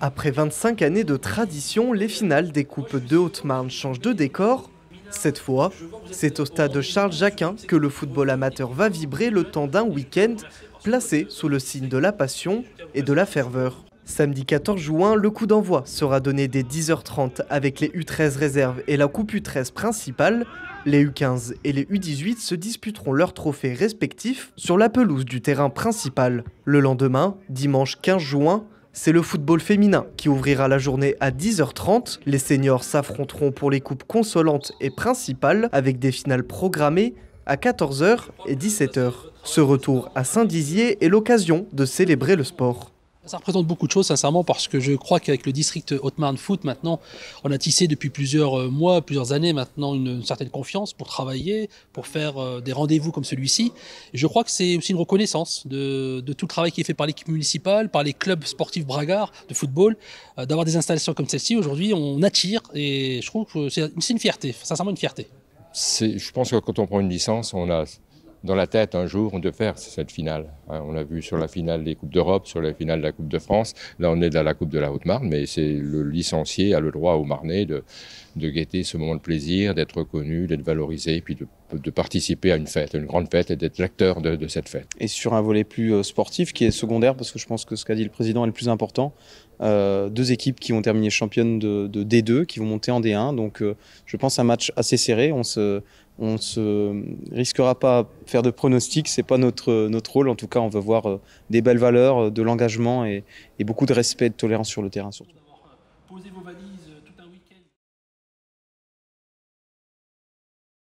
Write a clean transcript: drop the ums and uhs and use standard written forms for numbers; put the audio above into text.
Après 25 années de tradition, les finales des Coupes de Haute-Marne changent de décor. Cette fois, c'est au stade Charles Jaquin que le football amateur va vibrer le temps d'un week-end placé sous le signe de la passion et de la ferveur. Samedi 14 juin, le coup d'envoi sera donné dès 10h30 avec les U13 réserves et la Coupe U13 principale. Les U15 et les U18 se disputeront leurs trophées respectifs sur la pelouse du terrain principal. Le lendemain, dimanche 15 juin, c'est le football féminin qui ouvrira la journée à 10h30. Les seniors s'affronteront pour les coupes consolantes et principales avec des finales programmées à 14h et 17h. Ce retour à Saint-Dizier est l'occasion de célébrer le sport. Ça représente beaucoup de choses, sincèrement, parce que je crois qu'avec le district Haute-Marne Foot, maintenant, on a tissé depuis plusieurs mois, plusieurs années maintenant une certaine confiance pour travailler, pour faire des rendez-vous comme celui-ci. Et je crois que c'est aussi une reconnaissance de tout le travail qui est fait par l'équipe municipale, par les clubs sportifs bragards de football, d'avoir des installations comme celle-ci. Aujourd'hui, on attire et je trouve que c'est une fierté, sincèrement une fierté. Je pense que quand on prend une licence, on a dans la tête un jour de faire cette finale. On l'a vu sur la finale des Coupes d'Europe, sur la finale de la Coupe de France. Là, on est dans la Coupe de la Haute-Marne, mais c'est le licencié a le droit au Marnais de guetter ce moment de plaisir, d'être reconnu, d'être valorisé, puis de participer à une fête, une grande fête, et d'être l'acteur de cette fête. Et sur un volet plus sportif qui est secondaire, parce que je pense que ce qu'a dit le président est le plus important, deux équipes qui vont terminer championnes de D2, qui vont monter en D1. Donc je pense un match assez serré. On se risquera pas à faire de pronostics, c'est pas notre rôle. En tout cas, on veut voir des belles valeurs, de l'engagement et beaucoup de respect et de tolérance sur le terrain surtout.